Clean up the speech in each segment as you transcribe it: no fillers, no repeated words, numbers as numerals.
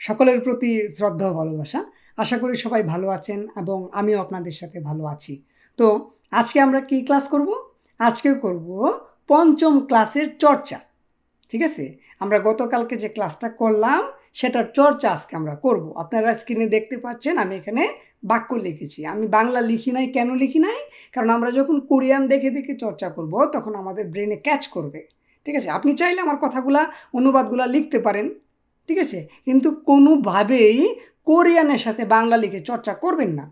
সকলের প্রতি শ্রদ্ধা ও ভালোবাসা। আশা করি সবাই ভালো আছেন এবং আমিও আপনাদের সাথে ভালো আছি। তো আজকে আমরা কি ক্লাস করব? আজকে করব পঞ্চম ক্লাসের চর্চা। ঠিক আছে? আমরা গতকালকে যে ক্লাসটা করলাম সেটার চর্চা আজকে আমরা করব। আপনারা স্ক্রিনে দেখতে পাচ্ছেন আমি এখানে বাক্য লিখেছি। আমি বাংলা লিখি নাই। কেন লিখি নাই? কারণ আমরা যখন কোরিয়ান দেখে দেখে চর্চা করব তখন আমাদের ব্রেনে ক্যাচ করবে। ঠিক আছে? আপনি চাইলে আমার কথাগুলা অনুবাদগুলা লিখতে পারেন। ঠিক আছে? কিন্তু কোনোভাবেই কোরিয়ানের সাথে বাংলা লিখে চর্চা করবেন না।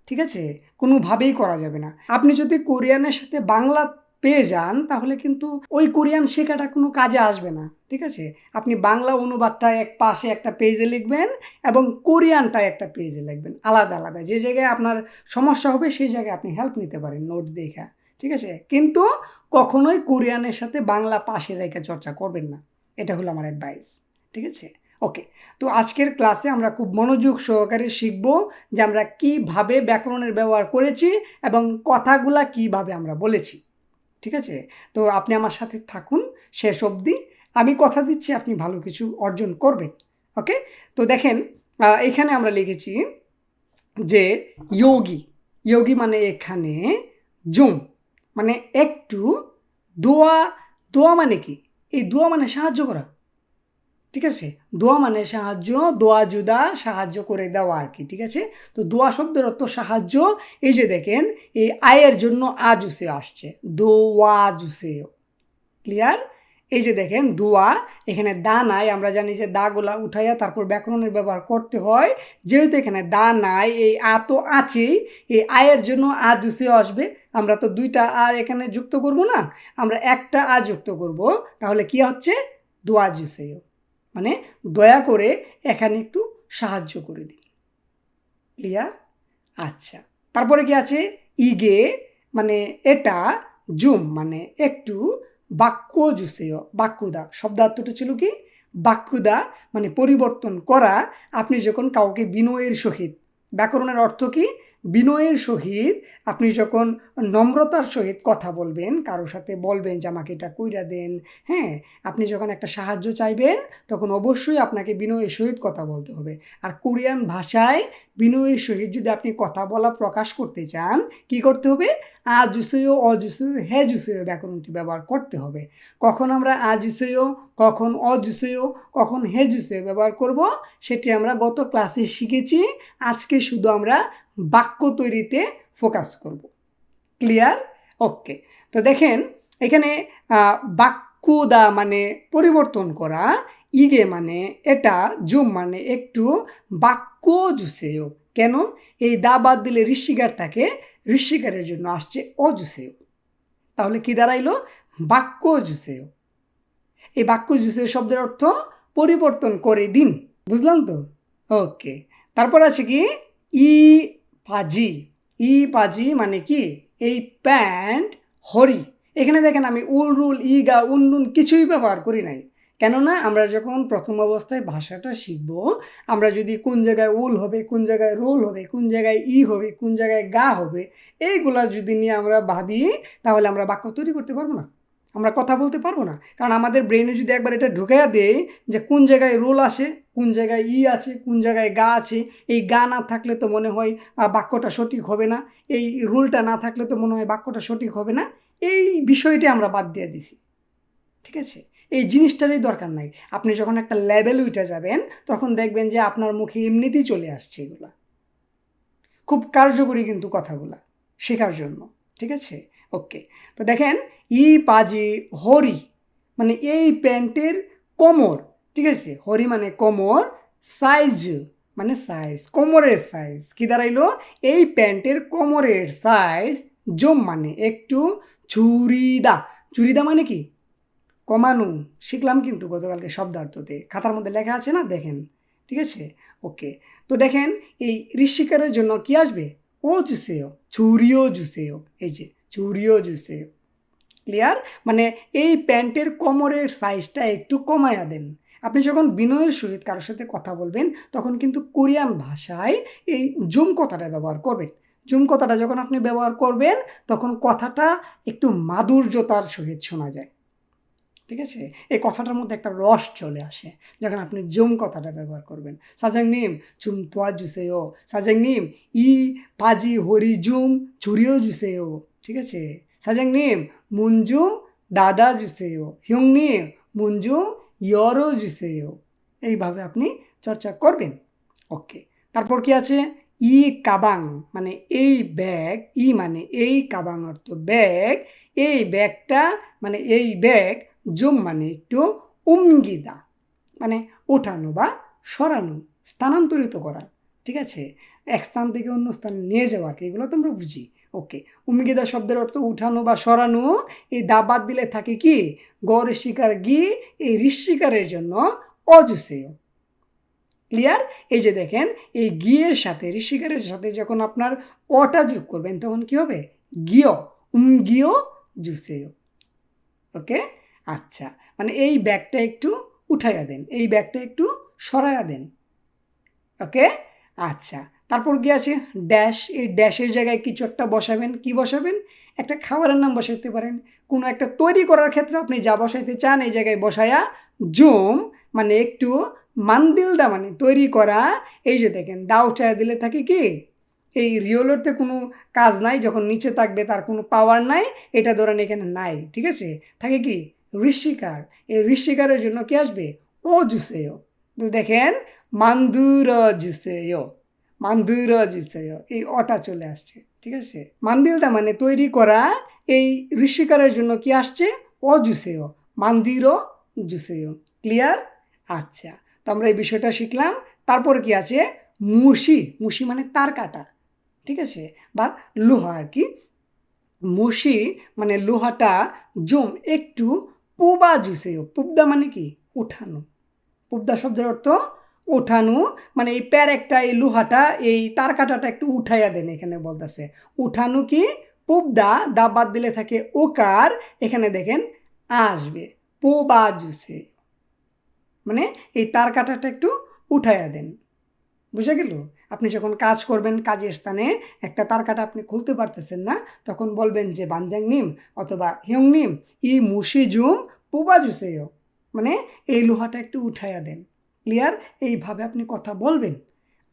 ঠিক আছে? কোনোভাবেই করা যাবে না। আপনি যদি কোরিয়ানের সাথে বাংলা পেয়ে যান তাহলে কিন্তু ওই কোরিয়ান শেখাটা কোনো কাজে আসবে না। ঠিক আছে? আপনি বাংলা অনুবাদটা এক পাশে একটা পেজে লিখবেন এবং কোরিয়ানটা একটা পেজে লিখবেন আলাদা আলাদা। যে জায়গায় আপনার সমস্যা হবে সেই জায়গায় আপনি হেল্প নিতে পারেন নোট দেখা। ঠিক আছে? কিন্তু কখনোই কোরিয়ানের সাথে বাংলা পাশে রেখে চর্চা করবেন না। এটা হলো আমার অ্যাডভাইস। ঠিক আছে? ওকে। তো আজকের ক্লাসে আমরা খুব মনোযোগ সহকারে শিখব যে আমরা কিভাবে ব্যাকরণের ব্যবহার করেছি এবং কথাগুলা কিভাবে আমরা বলেছি। ঠিক আছে? তো আপনি আমার সাথে থাকুন শেষ অবধি। আমি কথা দিচ্ছি আপনি ভালো কিছু অর্জন করবেন। ওকে? তো দেখেন এখানে আমরা লিখেছি যে যোগী। যোগী মানে এখানে জুম মানে একটু দোয়া। দোয়া মানে কি? এই দোয়া মানে সাহায্য করা। ঠিক আছে? দোয়া মানে সাহায্য, দোয়া জুদা সাহায্য করে দেওয়া আর কি। ঠিক আছে? তো দোয়া শব্দের অর্থ সাহায্য। এই যে দেখেন এই আয়ের জন্য আজুসে আসছে, দোয়া জুসে। ক্লিয়ার? এই যে দেখেন দোয়া, এখানে দা নাই। আমরা জানি যে দাগুলা উঠাইয়া তারপর ব্যাকরণের ব্যবহার করতে হয়। যেহেতু এখানে দা নাই, এই আ তো আছেই, এই আয়ের জন্য আ জুসেও আসবে। আমরা তো দুইটা আ এখানে যুক্ত করব না, আমরা একটা আ যুক্ত করব। তাহলে কি হচ্ছে? দোয়া জুসেও মানে দয়া করে এখানে একটু সাহায্য করে দিন। ক্লিয়ার? আচ্ছা, তারপরে কি আছে? ইগে মানে এটা, জুম মানে একটু, বাক্য জুসেও বাক্যদা শব্দার্থটা ছিল কি? বাক্যদা মানে পরিবর্তন করা। আপনি যখন কাউকে বিনয়ের সহিত, ব্যাকরণের অর্থ কি? বিনয়ের সহিত আপনি যখন নম্রতার সহিত কথা বলবেন, কারোর সাথে বলবেন যে আমাকে এটা কইরা দেন, হ্যাঁ, আপনি যখন একটা সাহায্য চাইবেন তখন অবশ্যই আপনাকে বিনয়ের সহিত কথা বলতে হবে। আর কোরিয়ান ভাষায় বিনয়ের সহিত যদি আপনি কথা বলা প্রকাশ করতে চান কি করতে হবে? আ জুসেও, অজুসেও, হে জুসেও ব্যাকরণটি ব্যবহার করতে হবে। কখন আমরা আ জুসেও, কখন অজুসেও, কখন হে জুসেও ব্যবহার করব সেটি আমরা গত ক্লাসে শিখেছি। আজকে শুধু আমরা বাক্য তৈরিতে ফোকাস করব। ক্লিয়ার? ওকে। তো দেখেন এখানে বাক্যদা মানে পরিবর্তন করা, ইগে মানে এটা, জুম মানে একটু, বাক্য জুসেও। কেন? এই দা বাদ দিলে ঋষিকার থাকে, ঋষিকারের জন্য আসছে অজুসেও। তাহলে কি দাঁড়াইলো? বাক্য জুসেও। এই বাক্য জুসেও শব্দের অর্থ পরিবর্তন করে দিন। বুঝলাম তো? ওকে। তারপর আছে কি? ই পাজি। ই পাজি মানে কি? এই প্যান্ট হরি। এখানে দেখেন আমি উল রুল ইগা উন্নুন কিছুই ব্যবহার করি নাই। কেননা আমরা যখন প্রথম অবস্থায় ভাষাটা শিখব, আমরা যদি কোন জায়গায় উল হবে, কোন জায়গায় রোল হবে, কোন জায়গায় ই হবে, কোন জায়গায় গা হবে, এইগুলা যদি নিয়ে আমরা ভাবি তাহলে আমরা বাক্য তৈরি করতে পারবো না, আমরা কথা বলতে পারবো না। কারণ আমাদের ব্রেনে যদি একবার এটা ঢুকাইয়া দেয় যে কোন জায়গায় রোল আসে, কোন জায়গায় ই আছে, কোন জায়গায় গা আছে, এই গা না থাকলে তো মনে হয় বাক্যটা সঠিক হবে না, এই রুলটা না থাকলে তো মনে হয় বাক্যটা সঠিক হবে না, এই বিষয়টি আমরা বাদ দিয়ে দিছি। ঠিক আছে? এই জিনিসটারই দরকার নাই। আপনি যখন একটা লেভেল উঠে যাবেন তখন দেখবেন যে আপনার মুখে এমনিতেই চলে আসছে এগুলা। খুব কার্যকরী কিন্তু কথাগুলা শেখার জন্য। ঠিক আছে? ওকে। তো দেখেন ই পাজি হরি মানে এই প্যান্টের কোমর। ঠিক আছে? হরি মানে কোমর, সাইজ মানে সাইজ, কোমরের সাইজ কি দাঁড়াইলো? এই প্যান্টের কোমরের সাইজ, জম মানে একটু, চুরিদা। চুরিদা মানে কি? কমানো। শিখলাম কিন্তু গতকালকে শব্দার্থতে, খাতার মধ্যে লেখা আছে না, দেখেন। ঠিক আছে? ওকে। তো দেখেন এই ঋষিকারের জন্য কি আসবে? ও জুসেও, চুরিও জুসেও। এই যে চুরিও জুসেও। ক্লিয়ার? মানে এই প্যান্টের কোমরের সাইজটা একটু কমায়া দেন। আপনি যখন বিনয়ের সহিত কারোর সাথে কথা বলবেন তখন কিন্তু কোরিয়ান ভাষায় এই জুম কথাটা ব্যবহার করবেন। জুম কথাটা যখন আপনি ব্যবহার করবেন তখন কথাটা একটু মাধুর্যতার সহিত শোনা যায়। ঠিক আছে, এই কথাটার মধ্যে একটা রস চলে আসে যখন আপনি জুম কথাটা ব্যবহার করবেন। সাজাংনিম চুম তোয়া জুসেও, সাজাংনিম ই পাজি হরি জুম চুরিও জুসেও, ঠিক আছে। সাজাংনিম মুনজুম দাদা জুসেও, হিংনিম মুনজুম ইয়রো জুসেও, এইভাবে আপনি চর্চা করবেন। ওকে, তারপর কি আছে, ই কাবাং মানে এই ব্যাগ, ই মানে এই, কাবাং অর্থ ব্যাগ, এই ব্যাগটা মানে এই ব্যাগ, জুম মানে একটু, উমগিদা মানে ওঠানো বা সরানো, স্থানান্তরিত করা, ঠিক আছে, এক স্থান থেকে অন্য স্থানে নিয়ে যাওয়াকে, এগুলো তো আমরা বুঝি। ওকে, উমগিদা শব্দের অর্থ উঠানো বা সরানো। এই দা বাদ দিলে থাকে কি, গড় শিকার গি, এই ঋষিকারের জন্য অজুসেয়। ক্লিয়ার? এই যে দেখেন, এই গিয়ের সাথে ঋষিকারের সাথে যখন আপনার অটা যোগ করবেন তখন কি হবে, গিয়, গিয় জুসেয়। ওকে, আচ্ছা, মানে এই ব্যাগটা একটু উঠাইয়া দেন, এই ব্যাগটা একটু সরাইয়া দেন। ওকে, আচ্ছা, তারপর কি আছে, ড্যাশ, এই ড্যাশের জায়গায় কিছু একটা বসাবেন। কি বসাবেন? একটা খাবারের নাম বসাইতে পারেন, কোনো একটা তৈরি করার ক্ষেত্রে আপনি যা বসাইতে চান এই জায়গায় বসায়া, জুম মানে একটু, মান্দিলদা মানে তৈরি করা। এই যে দেখেন, দা উঠাইয়া দিলে থাকে কি, এই রিওলোরতে কোনো কাজ নাই, যখন নিচে থাকবে তার কোনো পাওয়ার নাই, এটা ধরেন এখানে নাই, ঠিক আছে, থাকে কি ঋষিকার। এই ঋষিকারের জন্য কি আসবে, ও জুসেও। দেখেন, মান্দুর জুসেও, মান্দুর জুসেও, এই অটা চলে আসছে, ঠিক আছে। মান্দিলদা মানে তৈরি করা, এই ঋষিকারের জন্য কি আসছে, ও জুসেও, মান্দির জুসেও। ক্লিয়ার? আচ্ছা, তো আমরা এই বিষয়টা শিখলাম। তারপর কি আছে, মুশি, মুশি মানে তার কাটা, ঠিক আছে, বা লোহা আর কি। মুশি মানে লোহাটা, জুম একটু, পুবা জুসেও, পুবদা মানে কি উঠানো, পুবদা শব্দের অর্থ উঠানো, মানে এই প্যারেকটা, এই লোহাটা, এই তার কাটাটা একটু উঠাইয়া দেন, এখানে বলতেছে উঠানো কি, পুবদা, দা বাদ দিলে থাকে ওকার, এখানে দেখেন আসবে পোবা জুসে, মানে এই তার কাটাটা একটু উঠাইয়া দেন। বুঝে গেল? আপনি যখন কাজ করবেন, কাজের স্থানে একটা তার কাটা আপনি খুলতে পারতেছেন না, তখন বলবেন যে বানজাং নিম অথবা হিয়ং নিম ই মুশি জুম পোবা জুসেও, মানে এই লোহাটা একটু উঠাইয়া দেন। ক্লিয়ার? এইভাবে আপনি কথা বলবেন।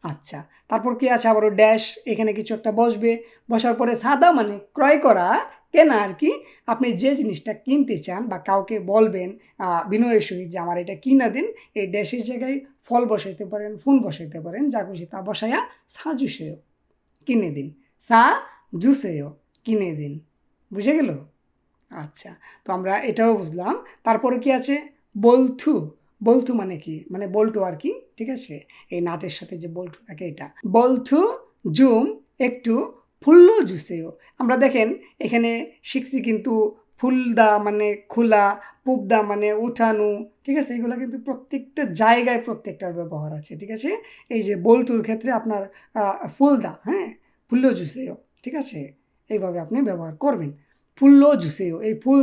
আচ্ছা, তারপর কি আছে, আবারও ড্যাশ, এখানে কিছু একটা বসবে, বসার পরে সাদা মানে ক্রয় করা, কেনা আর কি। আপনি যে জিনিসটা কিনতে চান বা কাউকে বলবেন বিনয়ের সহিত যে আমার এটা কিনা দিন, এই ড্যাশের জায়গায় ফল বসাইতে পারেন, ফুল বসাইতে পারেন, যা খুশি তা বসাইয়া সা জুসেও কিনে দিন, সা জুসেও কিনে দিন। বুঝে গেল? আচ্ছা, তো আমরা এটাও বুঝলাম। তারপরে কি আছে, বলথু, বলথু মানে কি, মানে বল্টু আর কি, ঠিক আছে, এই নাটের সাথে যে বল্টু থাকে এটা, বলথু জুম একটু, ফুল্ল জুসেও। আমরা দেখেন এখানে শিখছি কিন্তু, ফুলদা মানে খোলা, পুবদা মানে উঠানো, ঠিক আছে, এগুলো কিন্তু প্রত্যেকটা জায়গায় প্রত্যেকটার ব্যবহার আছে, ঠিক আছে। এই যে বল্টুর ক্ষেত্রে আপনার ফুলদা, হ্যাঁ, ফুল্ল জুসেও, ঠিক আছে, এইভাবে আপনি ব্যবহার করবেন। ফুল্ল জুসেও, এই ফুল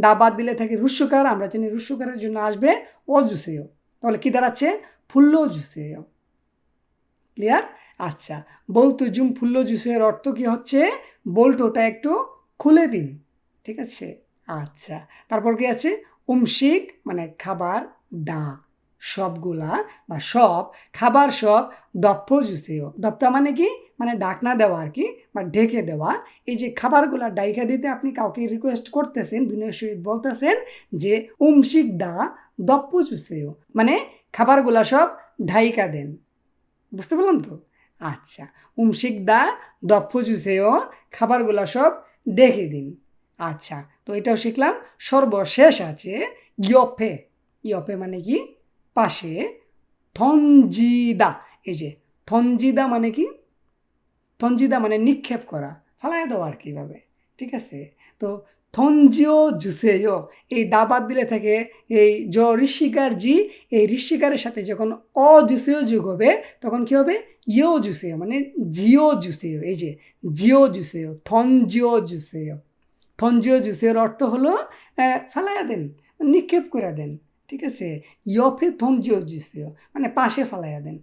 দা বাদ দিলে থাকে রুস্যকার, আমরা জানি রুস্যকারের জন্য আসবে ও জুসেও, তাহলে কি দাঁড়াচ্ছে, ফুল্ল জুসেও। ক্লিয়ার? আচ্ছা, বলতো জুম ফুল্ল জুসের অর্থ কি হচ্ছে, বল্টোটা একটু খুলে দিন, ঠিক আছে। আচ্ছা, তারপর কি আছে, উমশিক মানে খাবার, দা সবগুলা বা সব খাবার, সব দপ্প জুসেও, দপ্তা মানে কি, মানে ঢাকনা দেওয়া আর কি, বা ঢেকে দেওয়া। এই যে খাবারগুলা ডাইকা দিতে আপনি কাউকে রিকোয়েস্ট করতেছেন, বিনয়ের সহিত বলতেছেন যে উমশিক দা দপ্প জুসেও, মানে খাবারগুলা সব ঢাইকা দেন। বুঝতে পারলাম তো? আচ্ছা, উমশিক দা দপ্প জুসেও, খাবারগুলা সব ডেকে দিন। আচ্ছা, তো এটাও শিখলাম। সর্বশেষ আছে ইয়পে, ইয়পে মানে কি পাশে, থঞ্জিদা, এই যে থঞ্জিদা মানে কি, থঞ্জিদা মানে নিক্ষেপ করা, ফালাইয়া দেওয়া আর কীভাবে, ঠিক আছে। তো থঞ্জিও জুসেও, এই দাবাত দিলে থাকে এই জ ঋষিকার জি, এই ঋষিকারের সাথে যখন অ জুসেও যোগ হবে তখন কি হবে, ইও জুসেও মানে জিও জুসেও, এই যে জিও জুসেও, থঞ্জিও জুসেও। থঞ্জিও জুসের অর্থ হলো ফালাইয়া দেন, নিক্ষেপ করে দেন, ঠিক আছে। ইয়ফে থঞ্জিও জুসেও মানে পাশে ফালাইয়া দেন।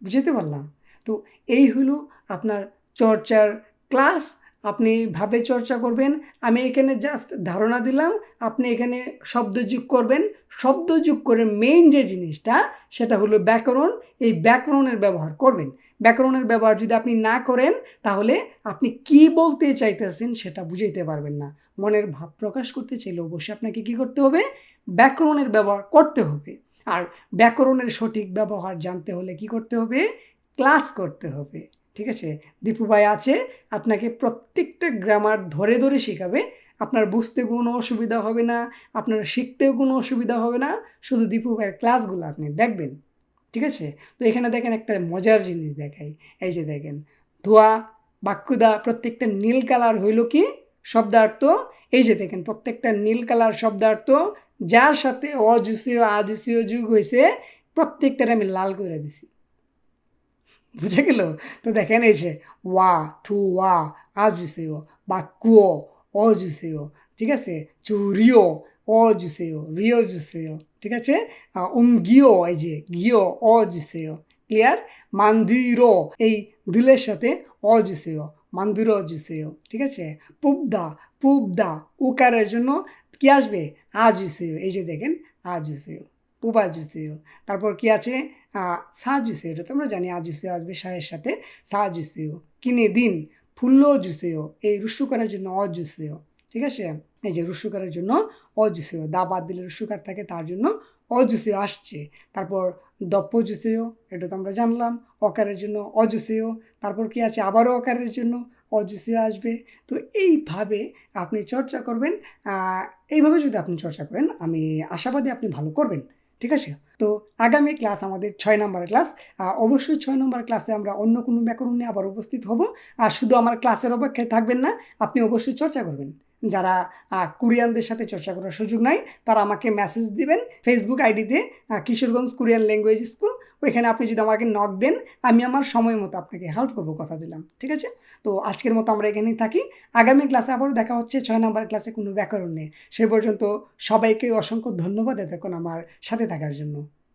বুঝতে পারলাম? তো এই হলো আপনার চর্চার ক্লাস। আপনি ভাবে চর্চা করবেন। আমি এখানে জাস্ট ধারণা দিলাম, আপনি এখানে শব্দ যোগ করবেন। শব্দ যোগ করে মেইন যে জিনিসটা সেটা হলো ব্যাকরণ। এই ব্যাকরণের ব্যবহার করবেন। ব্যাকরণের ব্যবহার যদি আপনি না করেন তাহলে আপনি কি বলতে চাইতেছেন সেটা বুঝাইতে পারবেন না। মনের ভাব প্রকাশ করতে চাইলে অবশ্যই আপনাকে কি করতে হবে? ব্যাকরণের ব্যবহার করতে হবে। আর ব্যাকরণের সঠিক ব্যবহার জানতে হলে কি করতে হবে? ক্লাস করতে হবে। ঠিক আছে? দীপু ভাই আছে, আপনাকে প্রত্যেকটা গ্রামার ধরে ধরে শেখাবে। আপনার বুঝতে কোনো অসুবিধা হবে না, আপনার শিখতেও কোনো অসুবিধা হবে না। শুধু দীপু ভাইয়ের ক্লাসগুলো আপনি দেখবেন। ঠিক আছে? তো এখানে দেখেন একটা মজার জিনিস দেখাই। এই যে দেখেন, ধোয়া, বাক্যুদা প্রত্যেকটা নীল কালার হইল কি শব্দার্থ। এই যে দেখেন প্রত্যেকটা নীল কালার শব্দার্থ, যার সাথে অজুসীয় আজুসীয় যুগ হয়েছে প্রত্যেকটারে আমি লাল করে দিছি। বুঝে গেল? তো দেখেন এই যে ওয়া, থু ওয়া, আজুসেয়, বাক্য, অজুসেয়, ঠিক আছে? চুরিও, অজুসেয়, রিও জুসেয়, ঠিক আছে? গিও, এই যে গিও, অজুসেয়, ক্লিয়ার? মান্দির, এই দিলের সাথে অজুসেয়, মান্দির অজুসেয়, ঠিক আছে? পুবদা, পুবদা, উকারের জন্য কি আসবে? আজুসেয়, এই যে দেখেন আজুসেয়, পুবাজুসেয়। তারপর কি আছে? সাজুসেও, এটা তো আমরা জানি আজুসেও আসবে শায়ের সাথে, সাজুসেও। কিনে দিন, ফুল্ল জুসেও, এই রুস্যুকারের জন্য অজুসেও, ঠিক আছে? এই যে রুস্যুকারের জন্য অজুসেও, দা বাদ দিলে রুস্যুকার থাকে তার জন্য অজুসেও আসছে। তারপর দপ্প জুসেও, এটা তো আমরা জানলাম। অকারের জন্য অজুসেও। তারপর কি আছে? আবারও অকারের জন্য অজুসেও আসবে। তো এইভাবে আপনি চর্চা করবেন। এইভাবে যদি আপনি চর্চা করেন আমি আশাবাদী আপনি ভালো করবেন। ঠিক আছে? তো আগামী ক্লাস আমাদের ৬ নম্বরের ক্লাস। অবশ্যই ৬ নম্বর ক্লাসে আমরা অন্য কোনো ব্যাকরণ নিয়ে আবার উপস্থিত হব। আর শুধু আমার ক্লাসের অপেক্ষায় থাকবেন না, আপনি অবশ্যই চর্চা করবেন। যারা কোরিয়ানদের সাথে চর্চা করার সুযোগ নাই তারা আমাকে মেসেজ দিবেন ফেসবুক আইডিতে, কিশোরগঞ্জ কোরিয়ান ল্যাঙ্গুয়েজ স্কুল। ওইখানে আপনি যদি আমাকে নক দেন আমি আমার সময় মতো আপনাকে হেল্প করবো, কথা দিলাম। ঠিক আছে? তো আজকের মতো আমরা এখানেই থাকি। আগামী ক্লাসে আবারও দেখা হচ্ছে ৬ নম্বর ক্লাসে কোনো ব্যাকরণ নিয়ে। সে পর্যন্ত সবাইকে অসংখ্য ধন্যবাদ এতক্ষণ আমার সাথে থাকার জন্য।